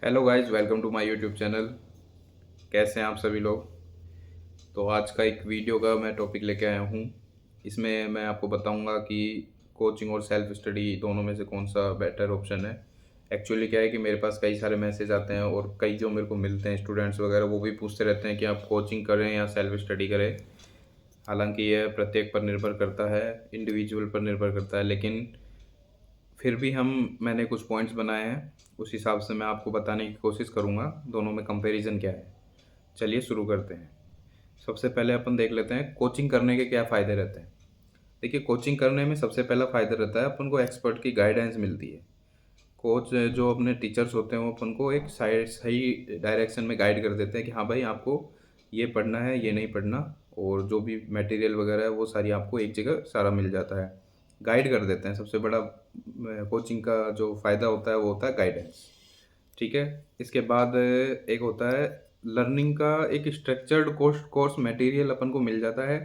Hello guys, welcome to my YouTube channel. कैसे हैं आप सभी लोग। तो आज का एक वीडियो का मैं टॉपिक लेके आया हूँ। इसमें मैं आपको बताऊँगा कि कोचिंग और सेल्फ स्टडी दोनों में से कौन सा बेटर ऑप्शन है। एक्चुअली क्या है कि मेरे पास कई सारे मैसेज आते हैं और कई जो मेरे को मिलते हैं स्टूडेंट्स वगैरह, वो भी पूछते रहते हैं कि आप कोचिंग करें या सेल्फ स्टडी करें। हालांकि यह प्रत्येक पर निर्भर करता है, इंडिविजुअल पर निर्भर करता है, लेकिन फिर भी मैंने कुछ पॉइंट्स बनाए हैं, उस हिसाब से मैं आपको बताने की कोशिश करूँगा दोनों में कंपैरिजन क्या है। चलिए शुरू करते हैं। सबसे पहले अपन देख लेते हैं कोचिंग करने के क्या फ़ायदे रहते हैं। देखिए, कोचिंग करने में सबसे पहला फ़ायदा रहता है अपन को एक्सपर्ट की गाइडेंस मिलती है। कोच जो अपने टीचर्स होते हैं वो अपन को एक साइड सही डायरेक्शन में गाइड कर देते हैं कि हाँ भाई, आपको ये पढ़ना है, ये नहीं पढ़ना। और जो भी मटेरियल वगैरह है वो सारी आपको एक जगह सारा मिल जाता है, गाइड कर देते हैं। सबसे बड़ा कोचिंग का जो फ़ायदा होता है वो होता है गाइडेंस। ठीक है। इसके बाद एक होता है लर्निंग का एक स्ट्रक्चर्ड कोर्स मटेरियल अपन को मिल जाता है।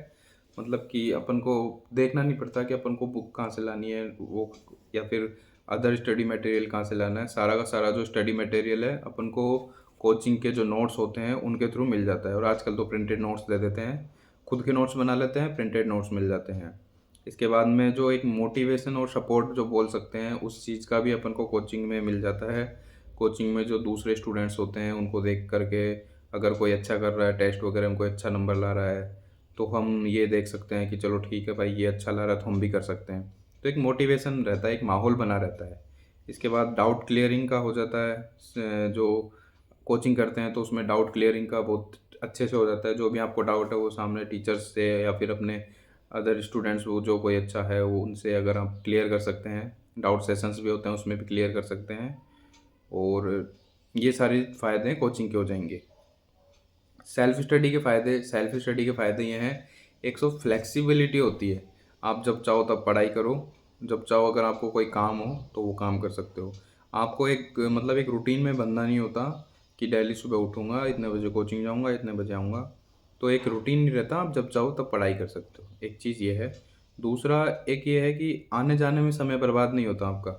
मतलब कि अपन को देखना नहीं पड़ता कि अपन को बुक कहाँ से लानी है, वो या फिर अदर स्टडी मटेरियल कहाँ से लाना है। सारा का सारा जो स्टडी मटेरियल है अपन को कोचिंग के जो नोट्स होते हैं उनके थ्रू मिल जाता है। और आजकल तो प्रिंटेड नोट्स दे देते हैं, खुद के नोट्स बना लेते हैं, प्रिंटेड नोट्स मिल जाते हैं। इसके बाद में जो एक मोटिवेशन और सपोर्ट जो बोल सकते हैं, उस चीज़ का भी अपन को कोचिंग में मिल जाता है। कोचिंग में जो दूसरे स्टूडेंट्स होते हैं उनको देख करके, अगर कोई अच्छा कर रहा है टेस्ट वगैरह में, कोई अच्छा नंबर ला रहा है, तो हम ये देख सकते हैं कि चलो ठीक है भाई, ये अच्छा ला रहा है तो हम भी कर सकते हैं। तो एक मोटिवेशन रहता है, एक माहौल बना रहता है। इसके बाद डाउट क्लियरिंग का हो जाता है। जो कोचिंग करते हैं तो उसमें डाउट क्लियरिंग का बहुत अच्छे से हो जाता है। जो भी आपको डाउट है वो सामने टीचर्स से या फिर अपने अदर स्टूडेंट्स, वो जो कोई अच्छा है वो उनसे अगर आप क्लियर कर सकते हैं। डाउट सेशंस भी होते हैं, उसमें भी क्लियर कर सकते हैं। और ये सारे फ़ायदे कोचिंग के हो जाएंगे। सेल्फ स्टडी के फ़ायदे ये हैं। एक तो फ्लेक्सिबिलिटी होती है। आप जब चाहो तब पढ़ाई करो, जब चाहो अगर आपको कोई काम हो तो वो काम कर सकते हो। आपको एक मतलब एक रूटीन में बंधना नहीं होता कि डेली सुबह उठूँगा, इतने बजे कोचिंग जाऊँगा, इतने बजे आऊँगा। तो एक रूटीन नहीं रहता, आप जब चाहो तब पढ़ाई कर सकते हो। एक चीज़ ये है। दूसरा एक ये है कि आने-जाने में समय बर्बाद नहीं होता आपका,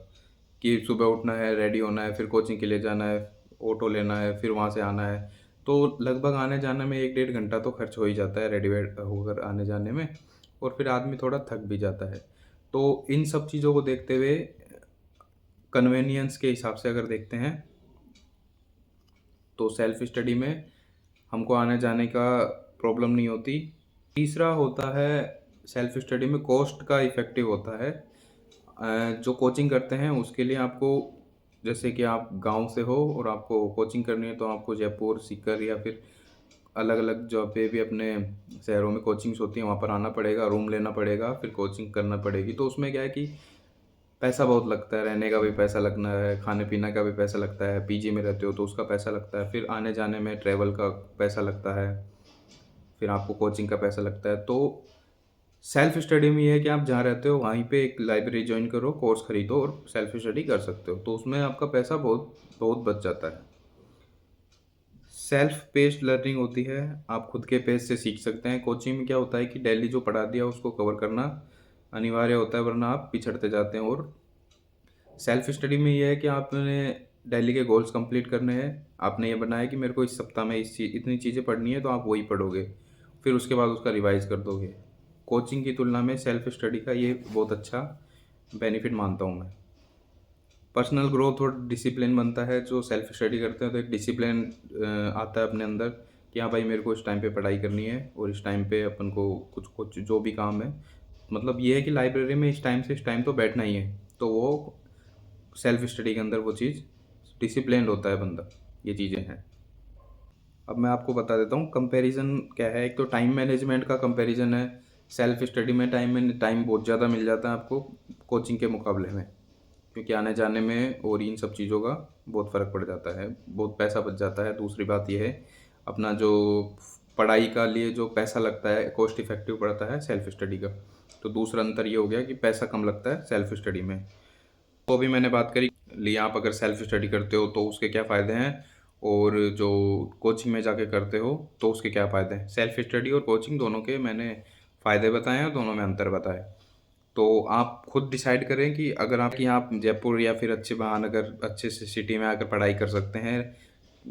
कि सुबह उठना है, रेडी होना है, फिर कोचिंग के लिए जाना है, ऑटो लेना है, फिर वहाँ से आना है। तो लगभग आने-जाने में 1 डेढ़ घंटा तो खर्च हो ही जाता है रेडी-वेड होकर आने-जाने में, और फिर आदमी थोड़ा थक भी जाता है। तो इन सब चीज़ों को देखते हुए कन्वीनियंस के हिसाब से अगर देखते हैं तो सेल्फ स्टडी में हमको आने-जाने का प्रॉब्लम नहीं होती। तीसरा होता है सेल्फ स्टडी में कॉस्ट का इफ़ेक्टिव होता है। जो कोचिंग करते हैं उसके लिए आपको, जैसे कि आप गाँव से हो और आपको कोचिंग करनी है तो आपको जयपुर, सीकर या फिर अलग-अलग जहाँ पे भी अपने शहरों में कोचिंग्स होती हैं वहाँ पर आना पड़ेगा, रूम लेना पड़ेगा, फिर कोचिंग करना पड़ेगी। तो उसमें क्या है कि पैसा बहुत लगता है, रहने का भी पैसा लगना है, खाने-पीने का भी पैसा लगता है, पीजी में रहते हो तो उसका पैसा लगता है, फिर आने-जाने में ट्रैवल का पैसा लगता है, फिर आपको कोचिंग का पैसा लगता है। तो सेल्फ स्टडी में ये है कि आप जहाँ रहते हो वहीं पे एक लाइब्रेरी जॉइन करो, कोर्स खरीदो और सेल्फ स्टडी कर सकते हो। तो उसमें आपका पैसा बहुत बहुत बच जाता है। सेल्फ पेस्ड लर्निंग होती है, आप खुद के पेस से सीख सकते हैं। कोचिंग में क्या होता है कि डेली जो पढ़ा दिया उसको कवर करना अनिवार्य होता है, वरना आप पिछड़ते जाते हैं। और सेल्फ स्टडी में ये है कि आपने डेली के गोल्स कंप्लीट करने हैं। आपने ये बनाया कि मेरे को इस सप्ताह में इतनी चीज़ें पढ़नी है, तो आप वही पढ़ोगे, फिर उसके बाद उसका रिवाइज कर दोगे। कोचिंग की तुलना में सेल्फ स्टडी का ये बहुत अच्छा बेनिफिट मानता हूँ मैं। पर्सनल ग्रोथ और डिसिप्लिन बनता है। जो सेल्फ स्टडी करते हैं तो एक डिसिप्लिन आता है अपने अंदर कि हाँ भाई, मेरे को इस टाइम पे पढ़ाई करनी है और इस टाइम पे अपन को कुछ कुछ जो भी काम है, मतलब ये है कि लाइब्रेरी में इस टाइम से इस टाइम तो बैठना ही है। तो वो सेल्फ स्टडी के अंदर वो चीज़ डिसिप्लिन्ड होता है बंदा। ये चीज़ें हैं। अब मैं आपको बता देता हूँ कंपैरिजन क्या है। एक तो टाइम मैनेजमेंट का कंपैरिजन है। सेल्फ स्टडी में टाइम बहुत ज़्यादा मिल जाता है आपको कोचिंग के मुकाबले में, क्योंकि आने जाने में और इन सब चीज़ों का बहुत फ़र्क पड़ जाता है, बहुत पैसा बच जाता है। दूसरी बात ये है, अपना जो पढ़ाई का लिए जो पैसा लगता है कॉस्ट इफ़ेक्टिव पड़ता है सेल्फ स्टडी का। तो दूसरा अंतर ये हो गया कि पैसा कम लगता है सेल्फ स्टडी में। तो अभी मैंने बात करी लिए, आप अगर सेल्फ स्टडी करते हो तो उसके क्या फ़ायदे हैं, और जो कोचिंग में जाके करते हो तो उसके क्या फ़ायदे हैं। सेल्फ स्टडी और कोचिंग दोनों के मैंने फ़ायदे बताए हैं, दोनों में अंतर बताया। तो आप खुद डिसाइड करें कि अगर आप जयपुर या फिर अच्छे महानगर अच्छे से सिटी में आकर पढ़ाई कर सकते हैं,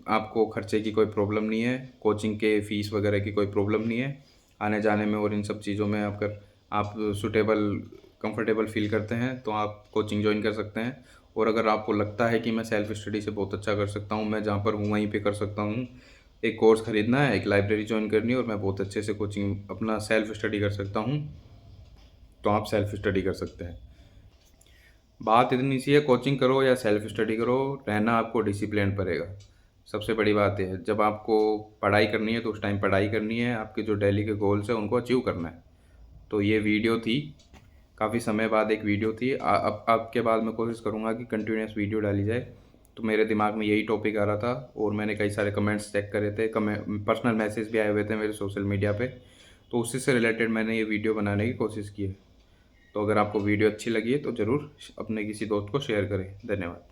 आपको खर्चे की कोई प्रॉब्लम नहीं है, कोचिंग के फ़ीस वगैरह की कोई प्रॉब्लम नहीं है, आने-जाने में और इन सब चीज़ों में अगर आप कंफर्टेबल फ़ील करते हैं, तो आप कोचिंग जॉइन कर सकते हैं। और अगर आपको लगता है कि मैं सेल्फ़ स्टडी से बहुत अच्छा कर सकता हूँ, मैं जहाँ पर हूँ वहीं पे कर सकता हूँ, एक कोर्स खरीदना है, एक लाइब्रेरी जॉइन करनी है और मैं बहुत अच्छे से कोचिंग अपना सेल्फ़ स्टडी कर सकता हूँ, तो आप सेल्फ़ स्टडी कर सकते हैं। बात इतनी सी है, कोचिंग करो या सेल्फ स्टडी करो, रहना आपको डिसिप्लिन पड़ेगा। सबसे बड़ी बात ये है, जब आपको पढ़ाई करनी है तो उस टाइम पढ़ाई करनी है, आपके जो डेली के गोल्स हैं उनको अचीव करना है। तो ये वीडियो थी, काफ़ी समय बाद एक वीडियो थी। अब के बाद मैं कोशिश करूँगा कि कंटिन्यूअस वीडियो डाली जाए। तो मेरे दिमाग में यही टॉपिक आ रहा था और मैंने कई सारे कमेंट्स चेक करे थे, पर्सनल मैसेज भी आए हुए थे मेरे सोशल मीडिया पे, तो उसी से रिलेटेड मैंने ये वीडियो बनाने की कोशिश की है। तो अगर आपको वीडियो अच्छी लगी है तो ज़रूर अपने किसी दोस्त को शेयर करें। धन्यवाद।